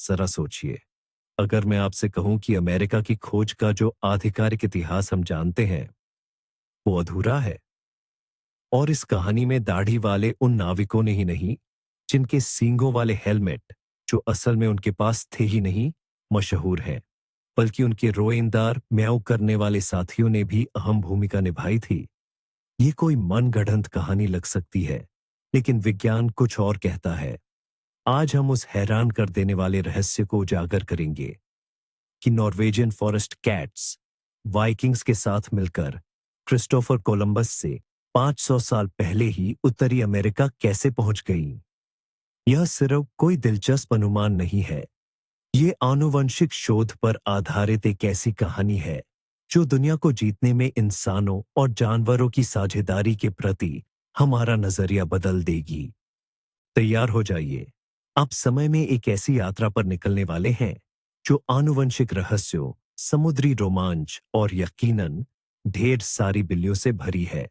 जरा सोचिए, अगर मैं आपसे कहूं कि अमेरिका की खोज का जो आधिकारिक इतिहास हम जानते हैं वो अधूरा है, और इस कहानी में दाढ़ी वाले उन नाविकों ने ही नहीं, जिनके सींगों वाले हेलमेट, जो असल में उनके पास थे ही नहीं, मशहूर हैं, बल्कि उनके रोएंदार म्याऊं करने वाले साथियों ने भी अहम भूमिका निभाई थी। ये कोई मनगढ़ंत कहानी लग सकती है, लेकिन विज्ञान कुछ और कहता है। आज हम उस हैरान कर देने वाले रहस्य को उजागर करेंगे कि नॉर्वेजियन फॉरेस्ट कैट्स वाइकिंग्स के साथ मिलकर क्रिस्टोफर कोलंबस से 500 साल पहले ही उत्तरी अमेरिका कैसे पहुंच गईं। यह सिर्फ कोई दिलचस्प अनुमान नहीं है, ये आनुवंशिक शोध पर आधारित एक ऐसी कहानी है जो दुनिया को जीतने में इंसानों और जानवरों की साझेदारी के प्रति हमारा नजरिया बदल देगी। तैयार हो जाइए, आप समय में एक ऐसी यात्रा पर निकलने वाले हैं जो आनुवंशिक रहस्यों, समुद्री रोमांच और यकीनन ढेर सारी बिल्लियों से भरी है।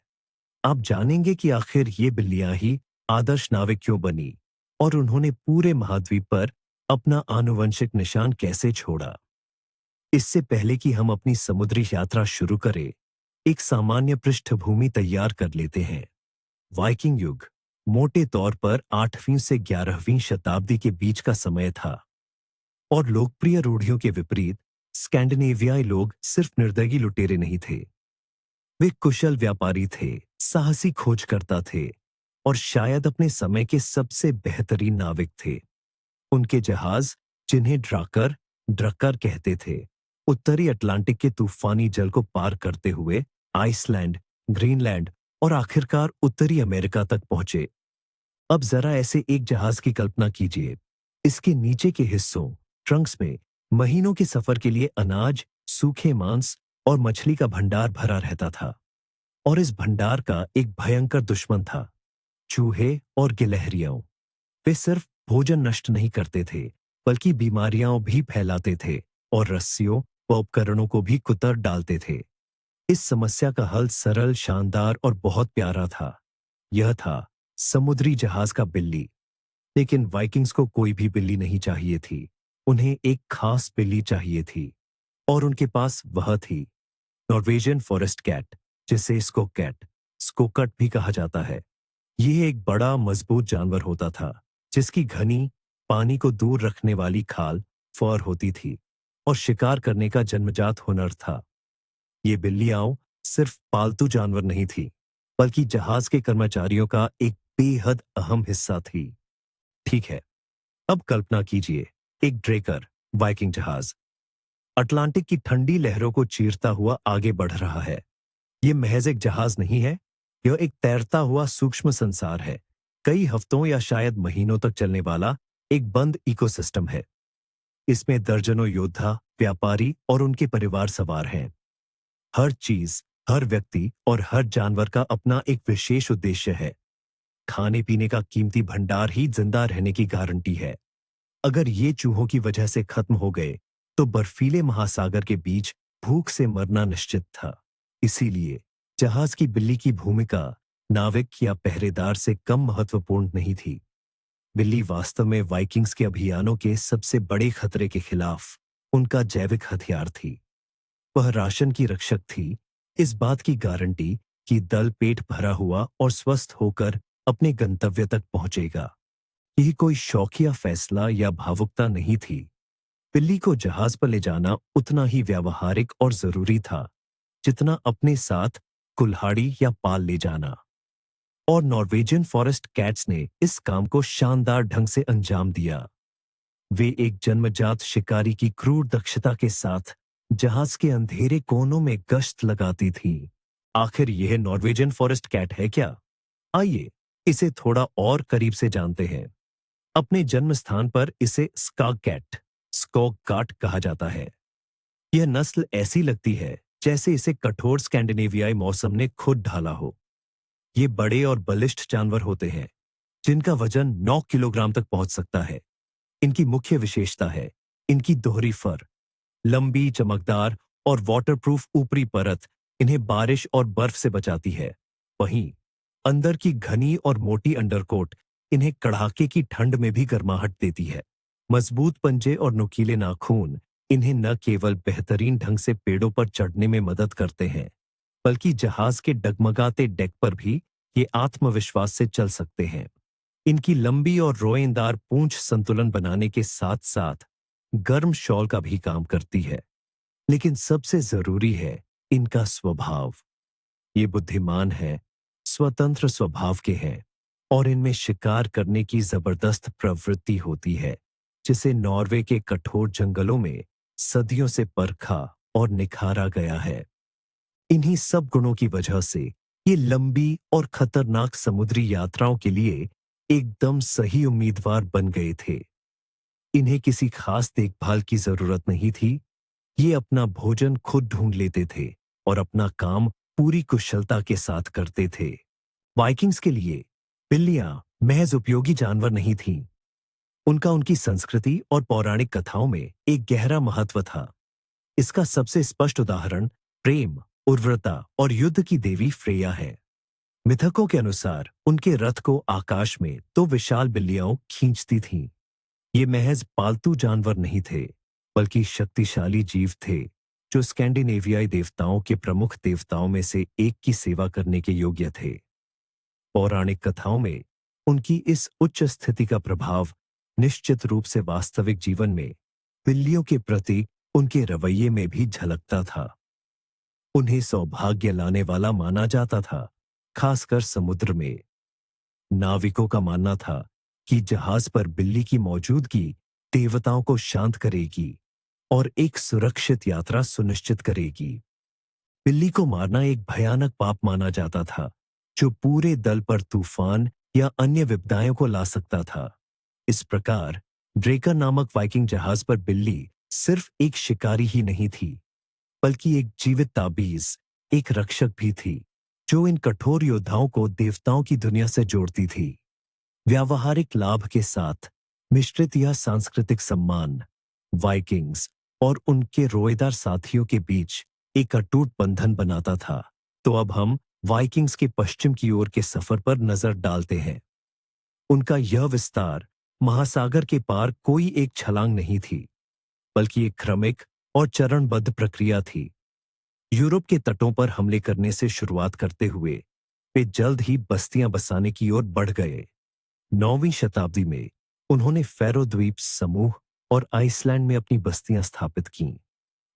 आप जानेंगे कि आखिर ये बिल्लियां ही आदर्श नाविक क्यों बनी और उन्होंने पूरे महाद्वीप पर अपना आनुवंशिक निशान कैसे छोड़ा। इससे पहले कि हम अपनी समुद्री यात्रा शुरू करें, एक सामान्य पृष्ठभूमि तैयार कर लेते हैं। वाइकिंग युग मोटे तौर पर 8वीं से 11वीं शताब्दी के बीच का समय था, और लोकप्रिय रूढ़ियों के विपरीत स्कैंडिनेवियाई लोग सिर्फ निर्दयी लुटेरे नहीं थे। वे कुशल व्यापारी थे, साहसी खोजकर्ता थे और शायद अपने समय के सबसे बेहतरीन नाविक थे। उनके जहाज, जिन्हें ड्रक्कर कहते थे, उत्तरी अटलांटिक के तूफानी जल को पार करते हुए आइसलैंड, ग्रीनलैंड और आखिरकार उत्तरी अमेरिका तक पहुंचे। अब जरा ऐसे एक जहाज की कल्पना कीजिए। इसके नीचे के हिस्सों, ट्रंक्स में महीनों के सफर के लिए अनाज, सूखे मांस और मछली का भंडार भरा रहता था। और इस भंडार का एक भयंकर दुश्मन था, चूहे और गिलहरियां। वे सिर्फ भोजन नष्ट नहीं करते थे, बल्कि बीमारियां भी फैलाते थे और रस्सियों व उपकरणों को भी कुतर डालते थे। इस समस्या का हल सरल, शानदार और बहुत प्यारा था। यह था समुद्री जहाज का बिल्ली। लेकिन वाइकिंग्स को कोई भी बिल्ली नहीं चाहिए थी, उन्हें एक खास बिल्ली चाहिए थी, और उनके पास वह थी, नॉर्वेजियन फॉरेस्ट कैट, जिसे स्कोकट भी कहा जाता है। यह एक बड़ा मजबूत जानवर होता था, जिसकी घनी, पानी को दूर रखने वाली खाल फर होती थी और शिकार करने का जन्मजात हुनर था। ये बिल्लियां सिर्फ पालतू जानवर नहीं थी, बल्कि जहाज के कर्मचारियों का एक बेहद अहम हिस्सा थी। ठीक है, अब कल्पना कीजिए, एक ड्रेकर वाइकिंग जहाज अटलांटिक की ठंडी लहरों को चीरता हुआ आगे बढ़ रहा है। यह महज एक जहाज नहीं है, यह एक तैरता हुआ सूक्ष्म संसार है, कई हफ्तों या शायद महीनों तक चलने वाला एक बंद इकोसिस्टम है। इसमें दर्जनों योद्धा, व्यापारी और उनके परिवार सवार हैं। हर चीज, हर व्यक्ति और हर जानवर का अपना एक विशेष उद्देश्य है। खाने पीने का कीमती भंडार ही जिंदा रहने की गारंटी है। अगर ये चूहों की वजह से खत्म हो गए, तो बर्फीले महासागर के बीच भूख से मरना निश्चित था। इसीलिए जहाज की बिल्ली की भूमिका नाविक या पहरेदार से कम महत्वपूर्ण नहीं थी। बिल्ली वास्तव में वाइकिंग्स के अभियानों के सबसे बड़े खतरे के खिलाफ उनका जैविक हथियार थी। वह राशन की रक्षक थी, इस बात की गारंटी कि दल पेट भरा हुआ और स्वस्थ होकर अपने गंतव्य तक पहुंचेगा। यह कोई शौकिया फैसला या भावुकता नहीं थी। बिल्ली को जहाज पर ले जाना उतना ही व्यावहारिक और जरूरी था, जितना अपने साथ कुल्हाड़ी या पाल ले जाना। और नॉर्वेजियन फॉरेस्ट कैट्स ने इस काम को शानदार ढंग से अंजाम दिया। वे एक जन्मजात शिकारी की क्रूर दक्षता के साथ जहाज के अंधेरे कोनों में गश्त लगाती थी। आखिर यह नॉर्वेजियन फॉरेस्ट कैट है क्या? आइए इसे थोड़ा और करीब से जानते हैं। अपने जन्म स्थान पर इसे स्कॉग काट कहा जाता है। यह नस्ल ऐसी लगती है जैसे इसे कठोर स्कैंडिनेवियाई मौसम ने खुद ढाला हो। ये बड़े और बलिष्ठ जानवर होते हैं, जिनका वजन 9 किलोग्राम तक पहुंच सकता है। इनकी मुख्य विशेषता है इनकी दोहरी फर, लंबी, चमकदार और वाटरप्रूफ ऊपरी परत इन्हें बारिश और बर्फ से बचाती है। वहीं अंदर की घनी और मोटी अंडरकोट इन्हें कड़ाके की ठंड में भी गर्माहट देती है। मजबूत पंजे और नुकीले नाखून इन्हें न केवल बेहतरीन ढंग से पेड़ों पर चढ़ने में मदद करते हैं, बल्कि जहाज के डगमगाते डेक पर भी ये आत्मविश्वास से चल सकते हैं। इनकी लंबी और रोएंदार पूंछ संतुलन बनाने के साथ साथ गर्म शॉल का भी काम करती है। लेकिन सबसे जरूरी है इनका स्वभाव। ये बुद्धिमान है, स्वतंत्र स्वभाव के हैं और इनमें शिकार करने की जबरदस्त प्रवृत्ति होती है, जिसे नॉर्वे के कठोर जंगलों में सदियों से परखा और निखारा गया है। इन्हीं सब गुणों की वजह से ये लंबी और खतरनाक समुद्री यात्राओं के लिए एकदम सही उम्मीदवार बन गए थे। इन्हें किसी खास देखभाल की जरूरत नहीं थी। ये अपना भोजन खुद ढूंढ लेते थे और अपना काम पूरी कुशलता के साथ करते थे। वाइकिंग्स के लिए बिल्लियां महज उपयोगी जानवर नहीं थीं। उनका उनकी संस्कृति और पौराणिक कथाओं में एक गहरा महत्व था। इसका सबसे स्पष्ट उदाहरण प्रेम, उर्वरता और युद्ध की देवी फ्रेया है। मिथकों के अनुसार उनके रथ को आकाश में तो विशाल बिल्लियां खींचती थीं। ये महज पालतू जानवर नहीं थे, बल्कि शक्तिशाली जीव थे जो स्कैंडिनेवियाई देवताओं के प्रमुख देवताओं में से एक की सेवा करने के योग्य थे। पौराणिक कथाओं में उनकी इस उच्च स्थिति का प्रभाव निश्चित रूप से वास्तविक जीवन में बिल्लियों के प्रति उनके रवैये में भी झलकता था। उन्हें सौभाग्य लाने वाला माना जाता था, खासकर समुद्र में। नाविकों का मानना था कि जहाज पर बिल्ली की मौजूदगी देवताओं को शांत करेगी और एक सुरक्षित यात्रा सुनिश्चित करेगी। बिल्ली को मारना एक भयानक पाप माना जाता था, जो पूरे दल पर तूफान या अन्य विपदाओं को ला सकता था। इस प्रकार ड्रेकर नामक वाइकिंग जहाज पर बिल्ली सिर्फ एक शिकारी ही नहीं थी, बल्कि एक जीवित ताबीज, एक रक्षक भी थी, जो इन कठोर योद्धाओं को देवताओं की दुनिया से जोड़ती थी। व्यावहारिक लाभ के साथ मिश्रित यह सांस्कृतिक सम्मान वाइकिंग्स और उनके रोएदार साथियों के बीच एक अटूट बंधन बनाता था। तो अब हम वाइकिंग्स के पश्चिम की ओर के सफर पर नजर डालते हैं। उनका यह विस्तार महासागर के पार कोई एक छलांग नहीं थी, बल्कि एक क्रमिक और चरणबद्ध प्रक्रिया थी। यूरोप के तटों पर हमले करने से शुरुआत करते हुए वे जल्द ही बस्तियां बसाने की ओर बढ़ गए। 9वीं शताब्दी में उन्होंने फैरो द्वीप समूह और आइसलैंड में अपनी बस्तियां स्थापित कीं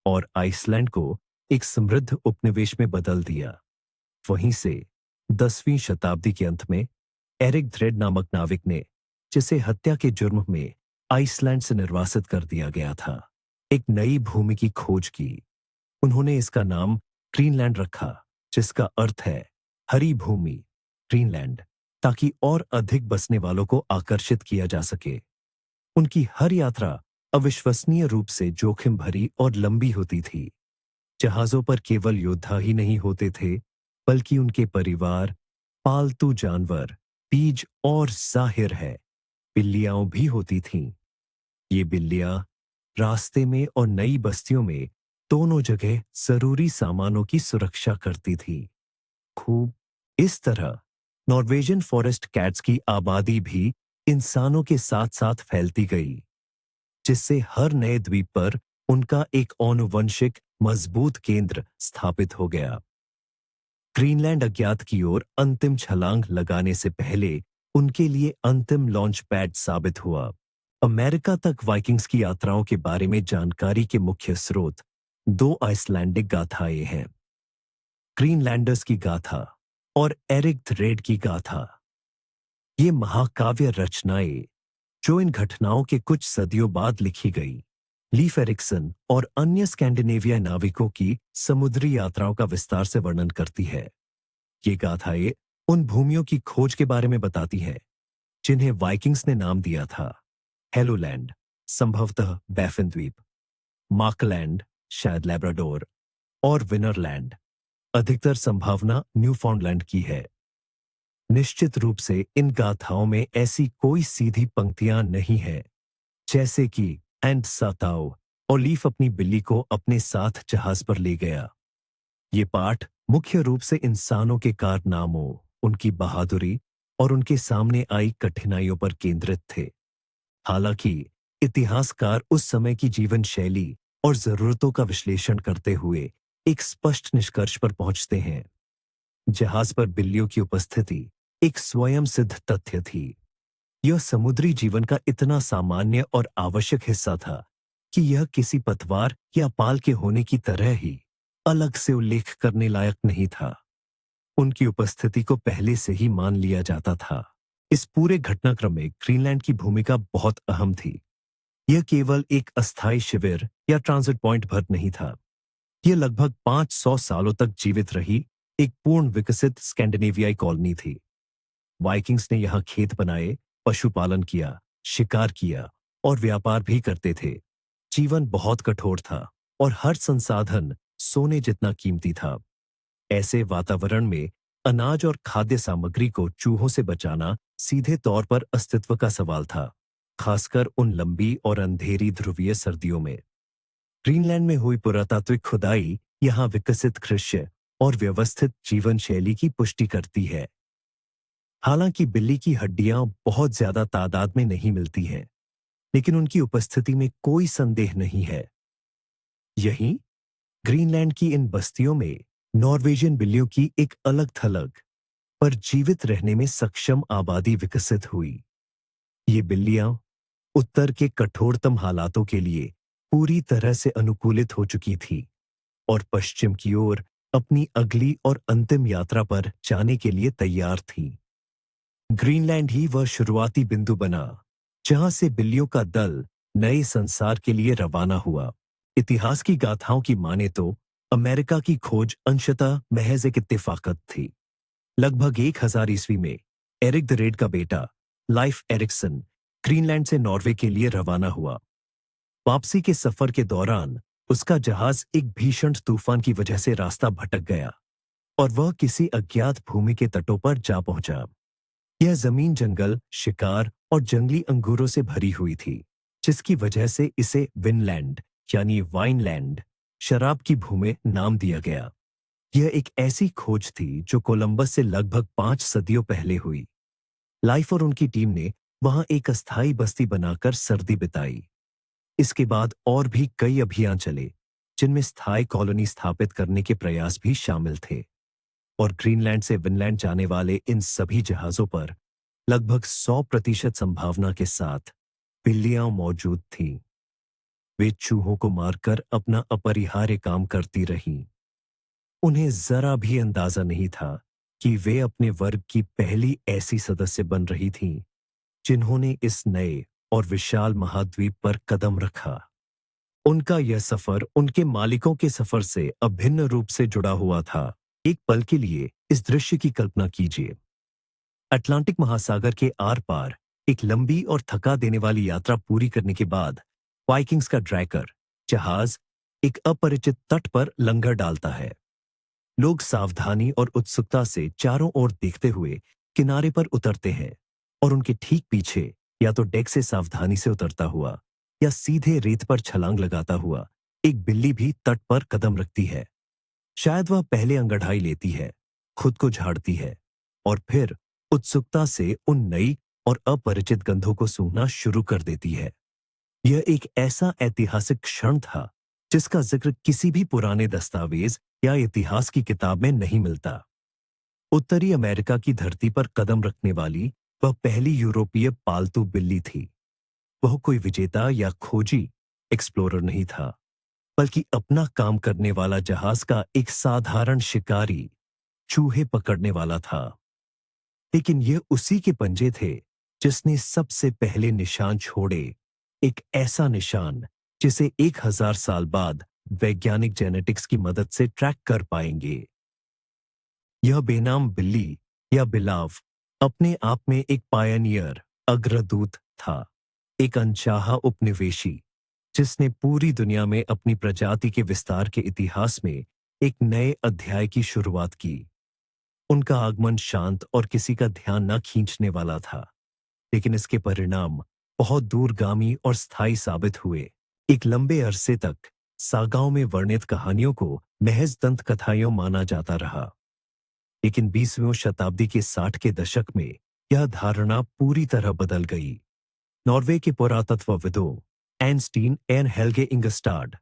और आइसलैंड को एक समृद्ध उपनिवेश में बदल दिया। वहीं से 10वीं शताब्दी के अंत में एरिक थ्रेड नामक नाविक ने, जिसे हत्या के जुर्म में आइसलैंड से निर्वासित कर दिया गया था, एक नई भूमि की खोज की। उन्होंने इसका नाम ग्रीनलैंड रखा, जिसका अर्थ है हरी भूमि, ग्रीनलैंड, ताकि और अधिक बसने वालों को आकर्षित किया जा सके। उनकी हर यात्रा अविश्वसनीय रूप से जोखिम भरी और लंबी होती थी। जहाजों पर केवल योद्धा ही नहीं होते थे, बल्कि उनके परिवार, पालतू जानवर, बीज और जाहिर है बिल्लियां भी होती थीं। ये बिल्लियां रास्ते में और नई बस्तियों में दोनों जगह जरूरी सामानों की सुरक्षा करती थी। खूब इस तरह नॉर्वेजियन फॉरेस्ट कैट्स की आबादी भी इंसानों के साथ साथ फैलती गई, जिससे हर नए द्वीप पर उनका एक आनुवंशिक मजबूत केंद्र स्थापित हो गया। ग्रीनलैंड अज्ञात की ओर अंतिम छलांग लगाने से पहले उनके लिए अंतिम लॉन्च पैड साबित हुआ। अमेरिका तक वाइकिंग्स की यात्राओं के बारे में जानकारी के मुख्य स्रोत 2 आइसलैंडिक गाथाएं हैं, ग्रीनलैंडर्स की गाथा और एरिक थ्रेड की गाथा। ये महाकाव्य रचनाएं, जो इन घटनाओं के कुछ सदियों बाद लिखी गई, लीफ एरिक्सन और अन्य स्कैंडिनेविया नाविकों की समुद्री यात्राओं का विस्तार से वर्णन करती है। ये गाथाएं उन भूमियों की खोज के बारे में बताती हैं, जिन्हें वाइकिंग्स ने नाम दिया था हेलोलैंड, संभवतः बैफिन द्वीप, मार्कलैंड, शायद लैब्राडोर, और विनरलैंड, अधिकतर संभावना न्यूफाउंडलैंड की है। निश्चित रूप से इन गाथाओं में ऐसी कोई सीधी पंक्तियां नहीं है, जैसे कि एंड साताओ और लीफ अपनी बिल्ली को अपने साथ जहाज पर ले गया। ये पाठ मुख्य रूप से इंसानों के कारनामों, उनकी बहादुरी और उनके सामने आई कठिनाइयों पर केंद्रित थे। हालांकि इतिहासकार उस समय की जीवन शैली और जरूरतों का विश्लेषण करते हुए एक स्पष्ट निष्कर्ष पर पहुंचते हैं। जहाज पर बिल्लियों की उपस्थिति एक स्वयं सिद्ध तथ्य थी। यह समुद्री जीवन का इतना सामान्य और आवश्यक हिस्सा था कि यह किसी पतवार या पाल के होने की तरह ही अलग से उल्लेख करने लायक नहीं था। उनकी उपस्थिति को पहले से ही मान लिया जाता था। इस पूरे घटनाक्रम में ग्रीनलैंड की भूमिका बहुत अहम थी। यह केवल एक अस्थायी शिविर या ट्रांजिट पॉइंट भर नहीं था। यह लगभग 500 सालों तक जीवित रही एक पूर्ण विकसित स्कैंडिनेवियाई कॉलोनी थी। वाइकिंग्स ने यहाँ खेत बनाए, पशुपालन किया, शिकार किया और व्यापार भी करते थे। जीवन बहुत कठोर था और हर संसाधन सोने जितना कीमती था। ऐसे वातावरण में अनाज और खाद्य सामग्री को चूहों से बचाना सीधे तौर पर अस्तित्व का सवाल था, खासकर उन लंबी और अंधेरी ध्रुवीय सर्दियों में। ग्रीनलैंड में हुई पुरातात्विक खुदाई यहाँ विकसित कृषि और व्यवस्थित जीवन शैली की पुष्टि करती है। हालांकि बिल्ली की हड्डियां बहुत ज्यादा तादाद में नहीं मिलती हैं, लेकिन उनकी उपस्थिति में कोई संदेह नहीं है। यहीं ग्रीनलैंड की इन बस्तियों में नॉर्वेजियन बिल्लियों की एक अलग थलग पर जीवित रहने में सक्षम आबादी विकसित हुई। ये बिल्लियां उत्तर के कठोरतम हालातों के लिए पूरी तरह से अनुकूलित हो चुकी थी और पश्चिम की ओर अपनी अगली और अंतिम यात्रा पर जाने के लिए तैयार थीं। ग्रीनलैंड ही वह शुरुआती बिंदु बना जहां से बिल्लियों का दल नए संसार के लिए रवाना हुआ। इतिहास की गाथाओं की माने तो अमेरिका की खोज अंशतः महज एक इत्तेफाकत थी। लगभग 1000 ईस्वी में एरिक द रेड का बेटा लाइफ एरिक्सन ग्रीनलैंड से नॉर्वे के लिए रवाना हुआ। वापसी के सफर के दौरान उसका जहाज एक भीषण तूफान की वजह से रास्ता भटक गया और वह किसी अज्ञात भूमि के तटों पर जा पहुंचा। यह जमीन जंगल, शिकार और जंगली अंगूरों से भरी हुई थी, जिसकी वजह से इसे विनलैंड यानी वाइनलैंड, शराब की भूमि नाम दिया गया। यह एक ऐसी खोज थी जो कोलंबस से लगभग 5 सदियों पहले हुई। लाइफ और उनकी टीम ने वहां एक अस्थायी बस्ती बनाकर सर्दी बिताई। इसके बाद और भी कई अभियान चले, जिनमें स्थायी कॉलोनी स्थापित करने के प्रयास भी शामिल थे। और ग्रीनलैंड से विनलैंड जाने वाले इन सभी जहाजों पर लगभग 100% संभावना के साथ बिल्लियां मौजूद थीं। वे चूहों को मारकर अपना अपरिहार्य काम करती रहीं। उन्हें जरा भी अंदाजा नहीं था कि वे अपने वर्ग की पहली ऐसी सदस्य बन रही थीं जिन्होंने इस नए और विशाल महाद्वीप पर कदम रखा। उनका यह सफर उनके मालिकों के सफर से अभिन्न रूप से जुड़ा हुआ था। एक पल के लिए इस दृश्य की कल्पना कीजिए। अटलांटिक महासागर के आर पार एक लंबी और थका देने वाली यात्रा पूरी करने के बाद वाइकिंग्स का ड्रैकर जहाज एक अपरिचित तट पर लंगर डालता है। लोग सावधानी और उत्सुकता से चारों ओर देखते हुए किनारे पर उतरते हैं और उनके ठीक पीछे या तो डेक से सावधानी से उतरता हुआ या सीधे रेत पर छलांग लगाता हुआ एक बिल्ली भी तट पर कदम रखती है। शायद वह पहले अंगड़ाई लेती है, खुद को झाड़ती है और फिर उत्सुकता से उन नई और अपरिचित गंधों को सूंघना शुरू कर देती है। यह एक ऐसा ऐतिहासिक क्षण था जिसका जिक्र किसी भी पुराने दस्तावेज या इतिहास की किताब में नहीं मिलता। उत्तरी अमेरिका की धरती पर कदम रखने वाली वह पहली यूरोपीय पालतू बिल्ली थी। वह कोई विजेता या खोजी एक्सप्लोरर नहीं था, बल्कि अपना काम करने वाला जहाज का एक साधारण शिकारी, चूहे पकड़ने वाला था। लेकिन यह उसी के पंजे थे जिसने सबसे पहले निशान छोड़े, एक ऐसा निशान जिसे 1000 साल बाद वैज्ञानिक जेनेटिक्स की मदद से ट्रैक कर पाएंगे। यह बेनाम बिल्ली या बिलाव अपने आप में एक पायनियर, अग्रदूत था, एक अनचाहा उपनिवेशी जिसने पूरी दुनिया में अपनी प्रजाति के विस्तार के इतिहास में एक नए अध्याय की शुरुआत की। उनका आगमन शांत और किसी का ध्यान न खींचने वाला था, लेकिन इसके परिणाम बहुत दूरगामी और स्थायी साबित हुए। एक लंबे अरसे तक सागाओं में वर्णित कहानियों को महज दंत कथाएं माना जाता रहा, लेकिन 20वीं शताब्दी के 60 के दशक में यह धारणा पूरी तरह बदल गई। नॉर्वे के पुरातत्वविदों एनस्टीन एन हेल्गे इंगस्टाड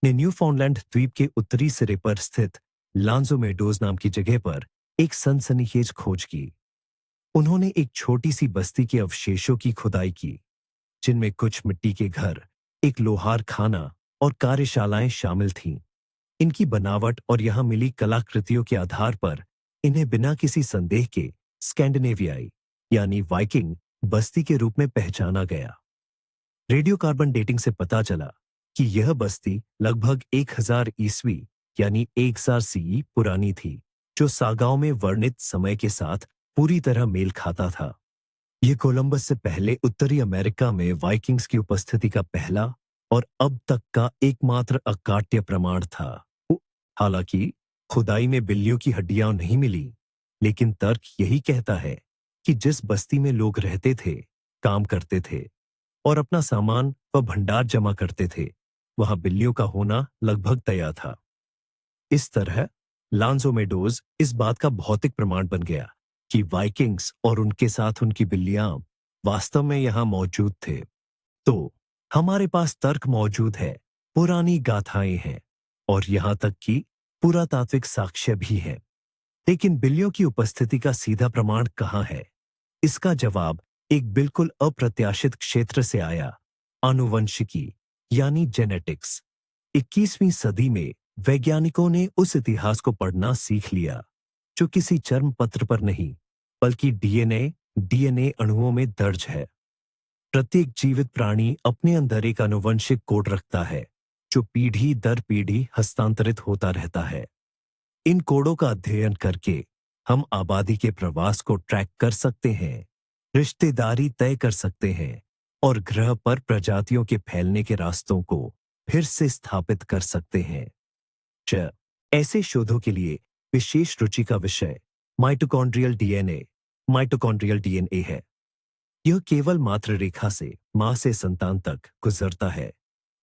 ने न्यूफाउंडलैंड द्वीप के उत्तरी सिरे पर स्थित लांजो मेडोज नाम की जगह पर एक सनसनीखेज खोज की। उन्होंने एक छोटी सी बस्ती के अवशेषों की खुदाई की, जिनमें कुछ मिट्टी के घर, एक लोहार खाना और कार्यशालाएं शामिल थीं। इनकी बनावट और यहां मिली कलाकृतियों के आधार पर इन्हें बिना किसी संदेह के स्कैंडिनेवियाई यानी वाइकिंग बस्ती के रूप में पहचाना गया। रेडियोकार्बन डेटिंग से पता चला कि यह बस्ती लगभग 1000 ईस्वी यानी 1000 सीई पुरानी थी, जो सागाओं में वर्णित समय के साथ पूरी तरह मेल खाता था। यह कोलंबस से पहले उत्तरी अमेरिका में वाइकिंग्स की उपस्थिति का पहला और अब तक का एकमात्र अकाट्य प्रमाण था। हालांकि खुदाई में बिल्लियों की हड्डियां नहीं मिली, लेकिन तर्क यही कहता है कि जिस बस्ती में लोग रहते थे, काम करते थे और अपना सामान व भंडार जमा करते थे, वहां बिल्लियों का होना लगभग तय था। इस तरह लांजो मेडोज इस बात का भौतिक प्रमाण बन गया कि वाइकिंग्स और उनके साथ उनकी बिल्लियां वास्तव में यहां मौजूद थे। तो हमारे पास तर्क मौजूद है, पुरानी गाथाएं हैं और यहां तक कि पुरातात्विक साक्ष्य भी है। लेकिन बिल्लियों की उपस्थिति का सीधा प्रमाण कहां है? इसका जवाब एक बिल्कुल अप्रत्याशित क्षेत्र से आया, आनुवंशिकी यानी जेनेटिक्स। 21वीं सदी में वैज्ञानिकों ने उस इतिहास को पढ़ना सीख लिया जो किसी चर्म पत्र पर नहीं, बल्कि डीएनए अणुओं में दर्ज है। प्रत्येक जीवित प्राणी अपने अंदर एक आनुवंशिक कोड रखता है, जो पीढ़ी दर पीढ़ी हस्तांतरित होता रहता है। इन कोडों का अध्ययन करके हम आबादी के प्रवास को ट्रैक कर सकते हैं, रिश्तेदारी तय कर सकते हैं और ग्रह पर प्रजातियों के फैलने के रास्तों को फिर से स्थापित कर सकते हैं। ऐसे शोधों के लिए विशेष रुचि का विषय माइटोकॉन्ड्रियल डीएनए है। यह केवल मात्र रेखा से मां से संतान तक गुजरता है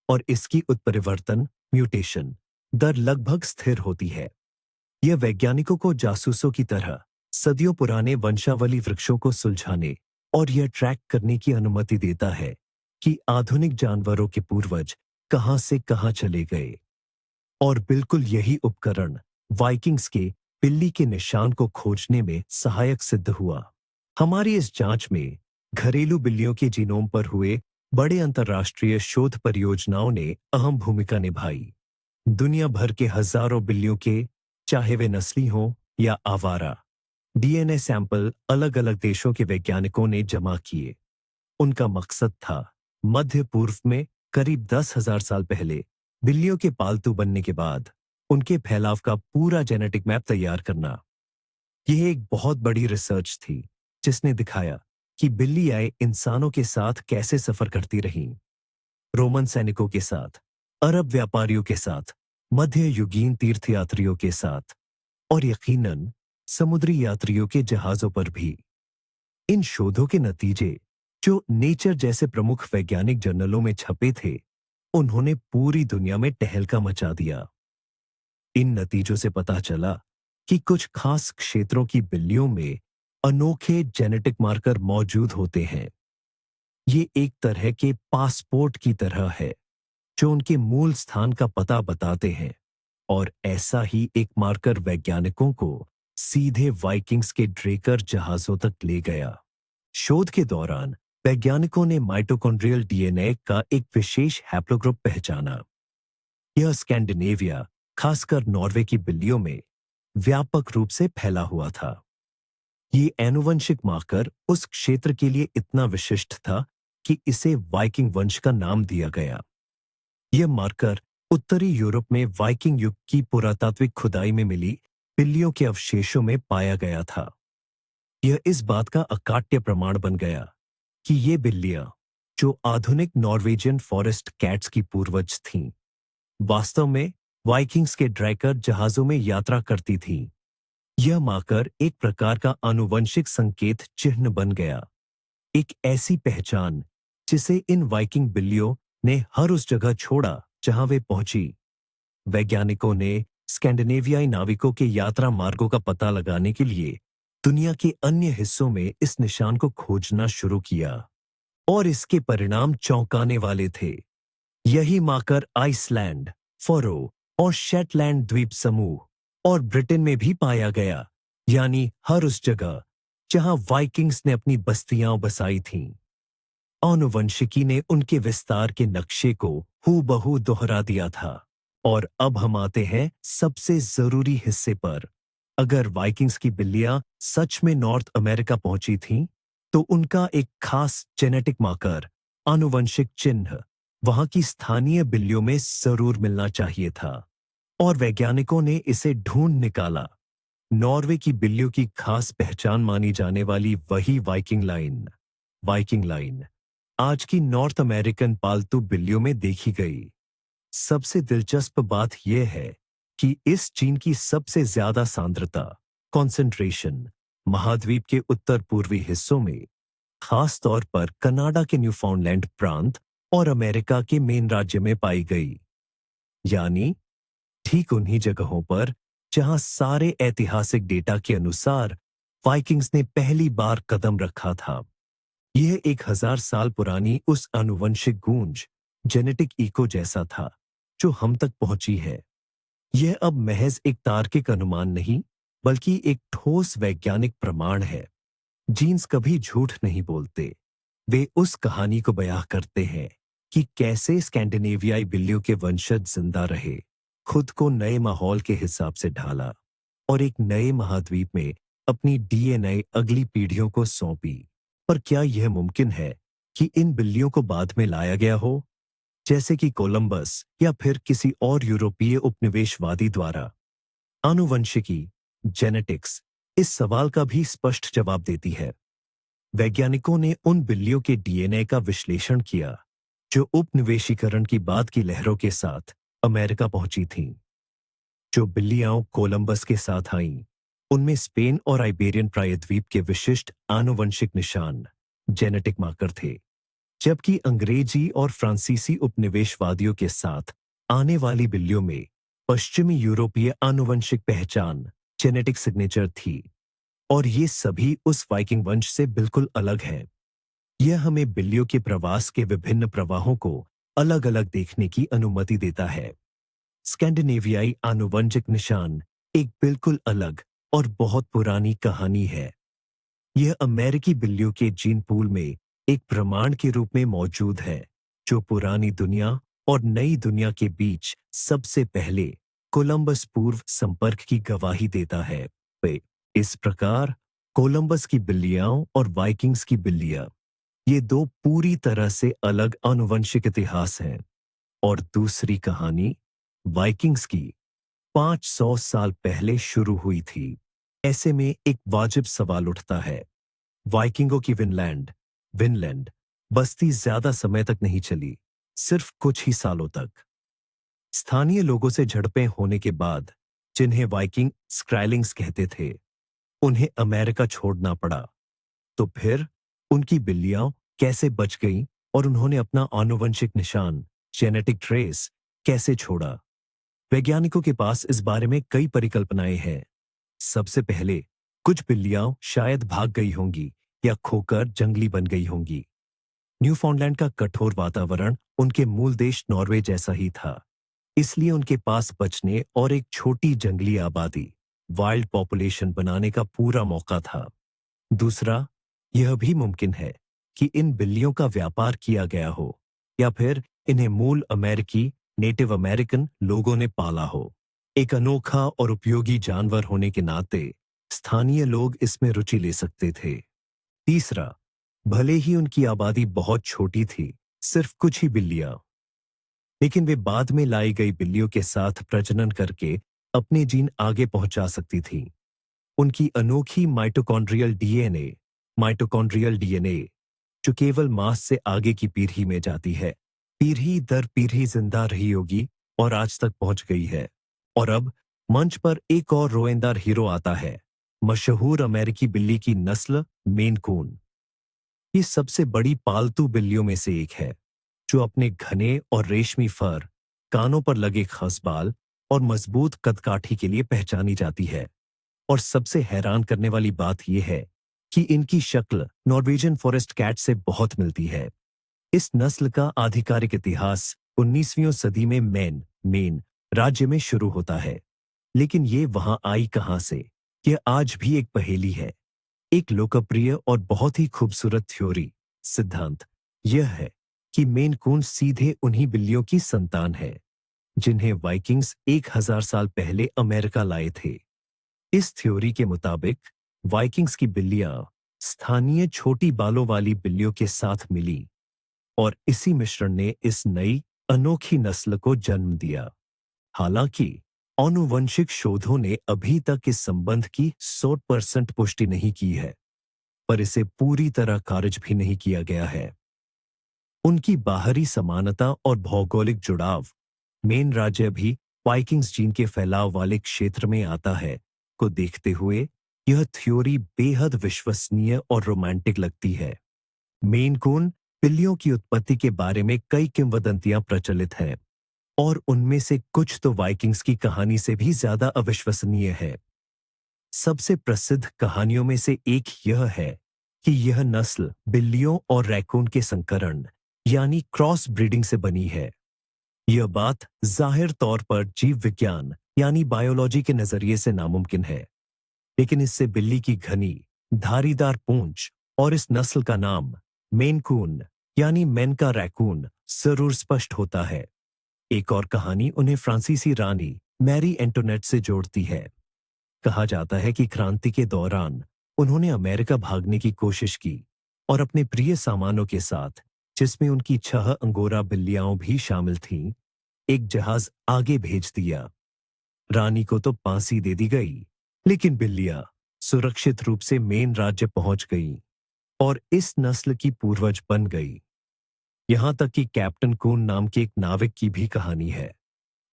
और इसकी उत्परिवर्तन म्यूटेशन दर लगभग स्थिर होती है। यह वैज्ञानिकों को जासूसों की तरह सदियों पुराने वंशावली वृक्षों को सुलझाने और यह ट्रैक करने की अनुमति देता है कि आधुनिक जानवरों के पूर्वज कहां से कहां चले गए। और बिल्कुल यही उपकरण वाइकिंग्स के बिल्ली के निशान को खोजने में सहायक सिद्ध हुआ। हमारी इस जांच में घरेलू बिल्लियों के जीनोम पर हुए बड़े अंतर्राष्ट्रीय शोध परियोजनाओं ने अहम भूमिका निभाई। दुनिया भर के हजारों बिल्लियों के, चाहे वे नस्ली हों या आवारा, डीएनए सैंपल अलग अलग देशों के वैज्ञानिकों ने जमा किए। उनका मकसद था मध्य पूर्व में करीब 10,000 साल पहले बिल्लियों के पालतू बनने के बाद उनके फैलाव का पूरा जेनेटिक मैप तैयार करना। यह एक बहुत बड़ी रिसर्च थी, जिसने दिखाया कि बिल्लियां इंसानों के साथ कैसे सफर करती रहीं, रोमन सैनिकों के साथ, अरब व्यापारियों के साथ, मध्य युगीन तीर्थयात्रियों के साथ और यकीनन समुद्री यात्रियों के जहाजों पर भी। इन शोधों के नतीजे, जो नेचर जैसे प्रमुख वैज्ञानिक जर्नलों में छपे थे, उन्होंने पूरी दुनिया में टहलका मचा दिया। इन नतीजों से पता चला कि कुछ खास क्षेत्रों की बिल्लियों में अनोखे जेनेटिक मार्कर मौजूद होते हैं। ये एक तरह के पासपोर्ट की तरह है, जो उनके मूल स्थान का पता बताते हैं। और ऐसा ही एक मार्कर वैज्ञानिकों को सीधे वाइकिंग्स के ड्रेकर जहाजों तक ले गया। शोध के दौरान वैज्ञानिकों ने माइटोकॉन्ड्रियल डीएनए का एक विशेष हैप्लोग्रुप पहचाना। यह स्कैंडिनेविया, खासकर नॉर्वे की बिल्लियों में व्यापक रूप से फैला हुआ था। ये आनुवंशिक मार्कर उस क्षेत्र के लिए इतना विशिष्ट था कि इसे वाइकिंग वंश का नाम दिया गया। यह मार्कर उत्तरी यूरोप में वाइकिंग युग की पुरातात्विक खुदाई में मिली बिल्लियों के अवशेषों में पाया गया था। यह इस बात का अकाट्य प्रमाण बन गया कि ये बिल्लियां, जो आधुनिक नॉर्वेजियन फॉरेस्ट कैट्स की पूर्वज थीं, वास्तव में वाइकिंग्स के ड्रैकर जहाजों में यात्रा करती थीं। यह मार्कर एक प्रकार का आनुवंशिक संकेत चिन्ह बन गया, एक ऐसी पहचान जिसे इन वाइकिंग बिल्लियों ने हर उस जगह छोड़ा जहां वे पहुंची। वैज्ञानिकों ने स्कैंडिनेवियाई नाविकों के यात्रा मार्गों का पता लगाने के लिए दुनिया के अन्य हिस्सों में इस निशान को खोजना शुरू किया और इसके परिणाम चौंकाने वाले थे। यही माकर आइसलैंड, फरो और शेटलैंड द्वीप समूह और ब्रिटेन में भी पाया गया, यानी हर उस जगह जहां वाइकिंग्स ने अपनी बस्तियां बसाई थीं। आनुवंशिकी ने उनके विस्तार के नक्शे को हूबहू दोहरा दिया था। और अब हम आते हैं सबसे जरूरी हिस्से पर। अगर वाइकिंग्स की बिल्लियां सच में नॉर्थ अमेरिका पहुंची थीं, तो उनका एक खास जेनेटिक मार्कर, आनुवंशिक चिन्ह, वहां की स्थानीय बिल्लियों में जरूर मिलना चाहिए था। और वैज्ञानिकों ने इसे ढूंढ निकाला। नॉर्वे की बिल्लियों की खास पहचान मानी जाने वाली वही वाइकिंग लाइन। वाइकिंग लाइन आज की नॉर्थ अमेरिकन पालतू बिल्लियों में देखी गई। सबसे दिलचस्प बात यह है कि इस जीन की सबसे ज्यादा सांद्रता, कॉन्सेंट्रेशन, महाद्वीप के उत्तर पूर्वी हिस्सों में, खास तौर पर कनाडा के न्यूफाउंडलैंड प्रांत और अमेरिका के मेन राज्य में पाई गई। यानी ठीक उन्हीं जगहों पर जहां सारे ऐतिहासिक डेटा के अनुसार वाइकिंग्स ने पहली बार कदम रखा था। यह 1000 साल पुरानी उस आनुवंशिक गूंज, जेनेटिक इको जैसा था जो हम तक पहुंची है। यह अब महज एक तार्किक अनुमान नहीं, बल्कि एक ठोस वैज्ञानिक प्रमाण है। जीन्स कभी झूठ नहीं बोलते। वे उस कहानी को बयां करते हैं कि कैसे स्कैंडिनेवियाई बिल्लियों के वंशज जिंदा रहे, खुद को नए माहौल के हिसाब से ढाला और एक नए महाद्वीप में अपनी डीएनए अगली पीढ़ियों को सौंपी। पर क्या यह मुमकिन है कि इन बिल्लियों को बाद में लाया गया हो, जैसे कि कोलंबस या फिर किसी और यूरोपीय उपनिवेशवादी द्वारा? आनुवंशिकी, जेनेटिक्स, इस सवाल का भी स्पष्ट जवाब देती है। वैज्ञानिकों ने उन बिल्लियों के डीएनए का विश्लेषण किया जो उपनिवेशीकरण की बाद की लहरों के साथ अमेरिका पहुंची थीं। जो बिल्लियां कोलंबस के साथ आईं, उनमें स्पेन और आइबेरियन प्रायद्वीप के विशिष्ट आनुवंशिक निशान, जेनेटिक मार्कर थे, जबकि अंग्रेजी और फ्रांसीसी उपनिवेशवादियों के साथ आने वाली बिल्लियों में पश्चिमी यूरोपीय आनुवंशिक पहचान, जेनेटिक सिग्नेचर थी। और ये सभी उस वाइकिंग वंश से बिल्कुल अलग हैं। यह हमें बिल्लियों के प्रवास के विभिन्न प्रवाहों को अलग अलग देखने की अनुमति देता है। स्कैंडिनेवियाई आनुवंशिक निशान एक बिल्कुल अलग और बहुत पुरानी कहानी है। यह अमेरिकी बिल्लियों के जीन पूल में एक प्रमाण के रूप में मौजूद है, जो पुरानी दुनिया और नई दुनिया के बीच सबसे पहले कोलंबस पूर्व संपर्क की गवाही देता है। इस प्रकार कोलंबस की बिल्लियां और वाइकिंग्स की बिल्लियां, ये दो पूरी तरह से अलग आनुवंशिक इतिहास हैं। और दूसरी कहानी वाइकिंग्स की 500 साल पहले शुरू हुई थी। ऐसे में एक वाजिब सवाल उठता है, वाइकिंगों की विनलैंड बस्ती ज्यादा समय तक नहीं चली, सिर्फ कुछ ही सालों तक। स्थानीय लोगों से झड़पें होने के बाद, जिन्हें वाइकिंग स्क्रैलिंग्स कहते थे, उन्हें अमेरिका छोड़ना पड़ा। तो फिर उनकी बिल्लियां कैसे बच गईं और उन्होंने अपना आनुवंशिक निशान, जेनेटिक ट्रेस, कैसे छोड़ा? वैज्ञानिकों के पास इस बारे में कई परिकल्पनाएं हैं। सबसे पहले, कुछ बिल्लियां शायद भाग गई होंगी या खोकर जंगली बन गई होंगी। न्यूफाउंडलैंड का कठोर वातावरण उनके मूल देश नॉर्वे जैसा ही था, इसलिए उनके पास बचने और एक छोटी जंगली आबादी, वाइल्ड पॉपुलेशन बनाने का पूरा मौका था। दूसरा, यह भी मुमकिन है कि इन बिल्लियों का व्यापार किया गया हो, या फिर इन्हें मूल अमेरिकी, नेटिव अमेरिकन लोगों ने पाला हो। एक अनोखा और उपयोगी जानवर होने के नाते स्थानीय लोग इसमें रुचि ले सकते थे। तीसरा, भले ही उनकी आबादी बहुत छोटी थी, सिर्फ कुछ ही बिल्लियां, लेकिन वे बाद में लाई गई बिल्लियों के साथ प्रजनन करके अपने जीन आगे पहुंचा सकती थीं। उनकी अनोखी माइटोकॉन्ड्रियल डीएनए, जो केवल मांस से आगे की पीढ़ी में जाती है, पीढ़ी दर पीढ़ी जिंदा रही होगी और आज तक पहुंच गई है। और अब मंच पर एक और रोएंदार हीरो आता है, मशहूर अमेरिकी बिल्ली की नस्ल मेन कून। ये सबसे बड़ी पालतू बिल्लियों में से एक है, जो अपने घने और रेशमी फर, कानों पर लगे खास बाल और मजबूत कदकाठी के लिए पहचानी जाती है। और सबसे हैरान करने वाली बात यह है कि इनकी शक्ल नॉर्वेजियन फॉरेस्ट कैट से बहुत मिलती है। इस नस्ल का आधिकारिक इतिहास 19वीं सदी में मेन राज्य में शुरू होता है। लेकिन ये वहां आई कहां से, यह आज भी एक पहेली है। एक लोकप्रिय और बहुत ही खूबसूरत थ्योरी सिद्धांत यह है कि मेन कून सीधे उन्हीं बिल्लियों की संतान है जिन्हें वाइकिंग्स 1000 साल पहले अमेरिका लाए थे। इस थ्योरी के मुताबिक वाइकिंग्स की बिल्लियां स्थानीय छोटी बालों वाली बिल्लियों के साथ मिली और इसी मिश्रण ने इस नई अनोखी नस्ल को जन्म दिया। हालांकि आनुवंशिक शोधों ने अभी तक इस संबंध की 100% पुष्टि नहीं की है, पर इसे पूरी तरह खारिज भी नहीं किया गया है। उनकी बाहरी समानता और भौगोलिक जुड़ाव मेन राज्य भी वाइकिंग्स जीन के फैलाव वाले क्षेत्र में आता है को देखते हुए यह थ्योरी बेहद विश्वसनीय और रोमांटिक लगती है। मेन कून बिल्लियों की उत्पत्ति के बारे में कई किंवदंतियां प्रचलित हैं और उनमें से कुछ तो वाइकिंग्स की कहानी से भी ज्यादा अविश्वसनीय है। सबसे प्रसिद्ध कहानियों में से एक यह है कि यह नस्ल बिल्लियों और रैकून के संकरण यानी क्रॉस ब्रीडिंग से बनी है। यह बात जाहिर तौर पर जीव विज्ञान यानी बायोलॉजी के नजरिए से नामुमकिन है, लेकिन इससे बिल्ली की घनी धारीदार पूंछ और इस नस्ल का नाम मेन कून यानी मैन का रैकून जरूर स्पष्ट होता है। एक और कहानी उन्हें फ्रांसीसी रानी मैरी एंटोनेट से जोड़ती है। कहा जाता है कि क्रांति के दौरान उन्होंने अमेरिका भागने की कोशिश की और अपने प्रिय सामानों के साथ, जिसमें उनकी 6 अंगोरा बिल्लियां भी शामिल थीं, एक जहाज आगे भेज दिया। रानी को तो फांसी दे दी गई, लेकिन बिल्लियां सुरक्षित रूप से मेन राज्य पहुंच गईं और इस नस्ल की पूर्वज बन गई। यहां तक कि कैप्टन कून नाम के एक नाविक की भी कहानी है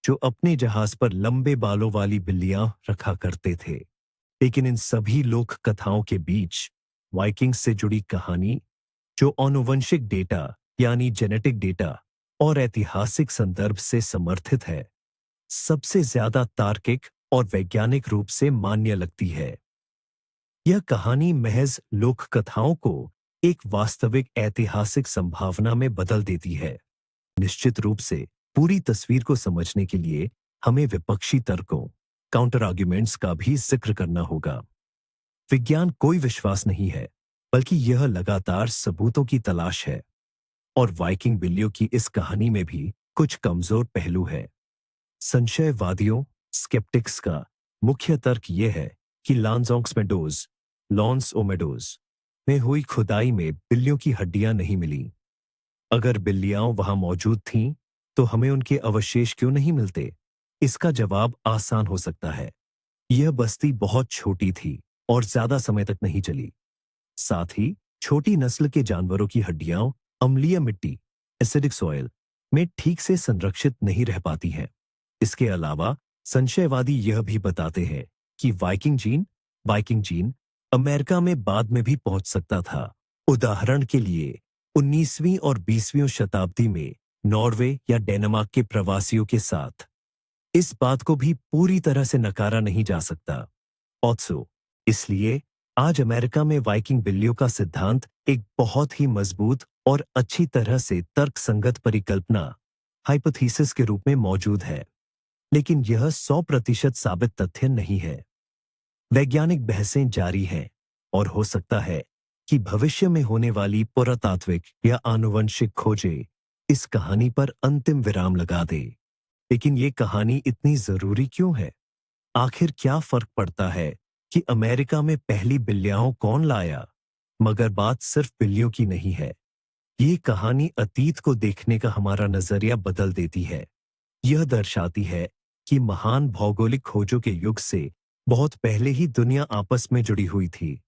जो अपने जहाज पर लंबे बालों वाली बिल्लियां रखा करते थे। लेकिन इन सभी लोक कथाओं के बीच वाइकिंग्स से जुड़ी कहानी जो आनुवंशिक डेटा यानी जेनेटिक डेटा और ऐतिहासिक संदर्भ से समर्थित है, सबसे ज्यादा तार्किक और वैज्ञानिक रूप से मान्य लगती है। यह कहानी महज लोक कथाओं को एक वास्तविक ऐतिहासिक संभावना में बदल देती है। निश्चित रूप से पूरी तस्वीर को समझने के लिए हमें विपक्षी तर्कों काउंटर आर्ग्यूमेंट्स का भी जिक्र करना होगा। विज्ञान कोई विश्वास नहीं है, बल्कि यह लगातार सबूतों की तलाश है और वाइकिंग बिल्लियों की इस कहानी में भी कुछ कमजोर पहलू है। संशयवादियों स्केप्टिक्स का मुख्य तर्क यह है कि लॉन्स ओमेडोज में हुई खुदाई में बिल्लियों की हड्डियां नहीं मिली। अगर बिल्लियां वहां मौजूद थीं, तो हमें उनके अवशेष क्यों नहीं मिलते? इसका जवाब आसान हो सकता है। यह बस्ती बहुत छोटी थी और ज्यादा समय तक नहीं चली। साथ ही छोटी नस्ल के जानवरों की हड्डियां अम्लीय मिट्टी एसिडिक सॉइल में ठीक से संरक्षित नहीं रह पाती हैं। इसके अलावा संशयवादी यह भी बताते हैं कि वाइकिंग जीन अमेरिका में बाद में भी पहुंच सकता था। उदाहरण के लिए 19वीं और 20वीं शताब्दी में नॉर्वे या डेनमार्क के प्रवासियों के साथ। इस बात को भी पूरी तरह से नकारा नहीं जा सकता। ऑत्सो इसलिए आज अमेरिका में वाइकिंग बिल्लियों का सिद्धांत एक बहुत ही मजबूत और अच्छी तरह से तर्कसंगत परिकल्पना हाइपोथेसिस के रूप में मौजूद है, लेकिन यह 100% साबित तथ्य नहीं है। वैज्ञानिक बहसें जारी हैं और हो सकता है कि भविष्य में होने वाली पुरातात्विक या आनुवंशिक खोजें इस कहानी पर अंतिम विराम लगा दे। लेकिन ये कहानी इतनी जरूरी क्यों है? आखिर क्या फर्क पड़ता है कि अमेरिका में पहली बिल्लियां कौन लाया? मगर बात सिर्फ बिल्लियों की नहीं है। ये कहानी अतीत को देखने का हमारा नजरिया बदल देती है। यह दर्शाती है कि महान भौगोलिक खोजों के युग से बहुत पहले ही दुनिया आपस में जुड़ी हुई थी।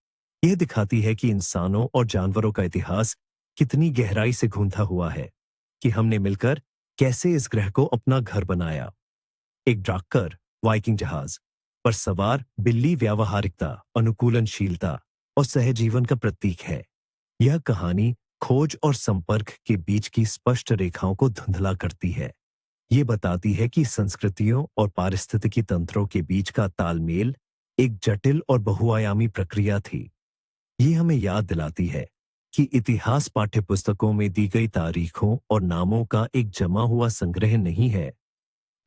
यह दिखाती है कि इंसानों और जानवरों का इतिहास कितनी गहराई से गूंथा हुआ है, कि हमने मिलकर कैसे इस ग्रह को अपना घर बनाया। एक ड्राक्कर वाइकिंग जहाज पर सवार बिल्ली व्यावहारिकता, अनुकूलनशीलता और सहजीवन का प्रतीक है। यह कहानी खोज और संपर्क के बीच की स्पष्ट रेखाओं को धुंधला करती है। ये बताती है कि संस्कृतियों और पारिस्थितिकी तंत्रों के बीच का तालमेल एक जटिल और बहुआयामी प्रक्रिया थी। ये हमें याद दिलाती है कि इतिहास पाठ्यपुस्तकों में दी गई तारीखों और नामों का एक जमा हुआ संग्रह नहीं है,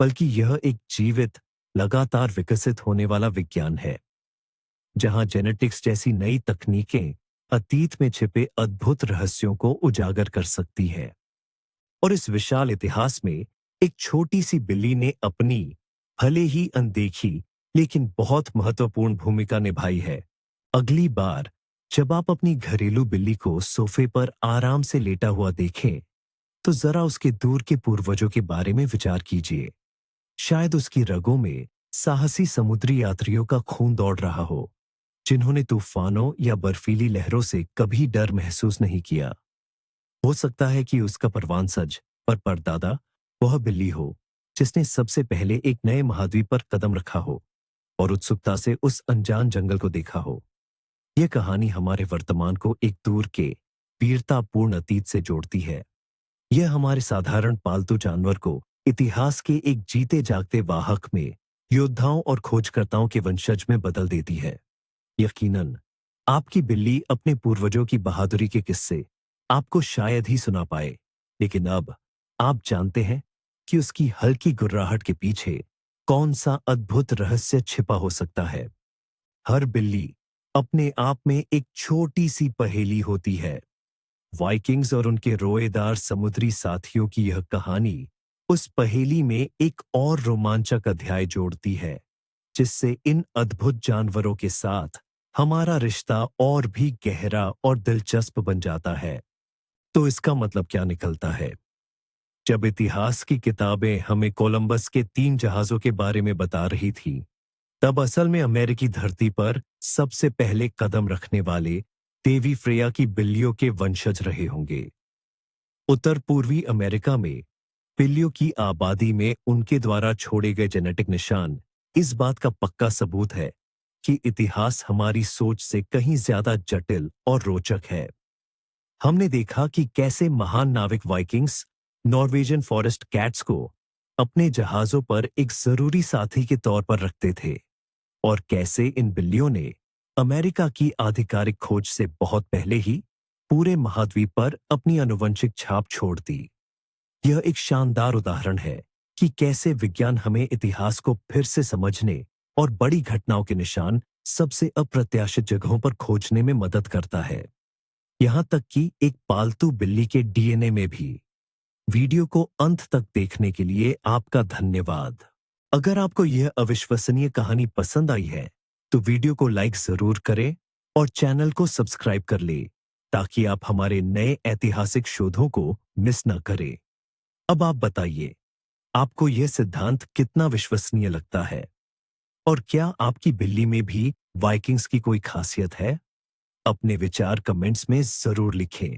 बल्कि यह एक जीवित, लगातार विकसित होने वाला विज्ञान है, जहां जेनेटिक्स जैसी नई तकनीकें अतीत में छिपे अद्भुत रहस्यों को उजागर कर सकती हैं। और इस विशाल इतिहास में एक छोटी सी बिल्ली ने अपनी, भले ही अनदेखी, लेकिन बहुत महत्वपूर्ण भूमिका निभाई है। अगली बार जब आप अपनी घरेलू बिल्ली को सोफे पर आराम से लेटा हुआ देखें, तो जरा उसके दूर के पूर्वजों के बारे में विचार कीजिए। शायद उसकी रगों में साहसी समुद्री यात्रियों का खून दौड़ रहा हो, जिन्होंने तूफानों या बर्फीली लहरों से कभी डर महसूस नहीं किया। हो सकता है कि उसका परवानसज पर परदादा वह बिल्ली हो जिसने सबसे पहले एक नए महाद्वीप पर कदम रखा हो और उत्सुकता से उस अनजान जंगल को देखा हो। यह कहानी हमारे वर्तमान को एक दूर के, वीरतापूर्ण अतीत से जोड़ती है। यह हमारे साधारण पालतू जानवर को इतिहास के एक जीते जागते वाहक में, योद्धाओं और खोजकर्ताओं के वंशज में बदल देती है। यकीनन आपकी बिल्ली अपने पूर्वजों की बहादुरी के किस्से आपको शायद ही सुना पाए, लेकिन अब आप जानते हैं कि उसकी हल्की गुर्राहट के पीछे कौन सा अद्भुत रहस्य छिपा हो सकता है। हर बिल्ली अपने आप में एक छोटी सी पहेली होती है। वाइकिंग्स और उनके रोएदार समुद्री साथियों की यह कहानी उस पहेली में एक और रोमांचक अध्याय जोड़ती है, जिससे इन अद्भुत जानवरों के साथ हमारा रिश्ता और भी गहरा और दिलचस्प बन जाता है। तो इसका मतलब क्या निकलता है? जब इतिहास की किताबें हमें कोलंबस के 3 जहाजों के बारे में बता रही थी, तब असल में अमेरिकी धरती पर सबसे पहले कदम रखने वाले देवी फ्रेया की बिल्लियों के वंशज रहे होंगे। उत्तर पूर्वी अमेरिका में बिल्लियों की आबादी में उनके द्वारा छोड़े गए जेनेटिक निशान इस बात का पक्का सबूत है कि इतिहास हमारी सोच से कहीं ज्यादा जटिल और रोचक है। हमने देखा कि कैसे महान नाविक वाइकिंग्स नॉर्वेजियन फॉरेस्ट कैट्स को अपने जहाजों पर एक जरूरी साथी के तौर पर रखते थे, और कैसे इन बिल्लियों ने अमेरिका की आधिकारिक खोज से बहुत पहले ही पूरे महाद्वीप पर अपनी आनुवंशिक छाप छोड़ दी। यह एक शानदार उदाहरण है कि कैसे विज्ञान हमें इतिहास को फिर से समझने और बड़ी घटनाओं के निशान सबसे अप्रत्याशित जगहों पर खोजने में मदद करता है, यहां तक कि एक पालतू बिल्ली के डीएनए में भी। वीडियो को अंत तक देखने के लिए आपका धन्यवाद। अगर आपको यह अविश्वसनीय कहानी पसंद आई है, तो वीडियो को लाइक जरूर करें और चैनल को सब्सक्राइब कर ले, ताकि आप हमारे नए ऐतिहासिक शोधों को मिस न करें। अब आप बताइए, आपको यह सिद्धांत कितना विश्वसनीय लगता है? और क्या आपकी बिल्ली में भी वाइकिंग्स की कोई खासियत है? अपने विचार कमेंट्स में जरूर लिखें।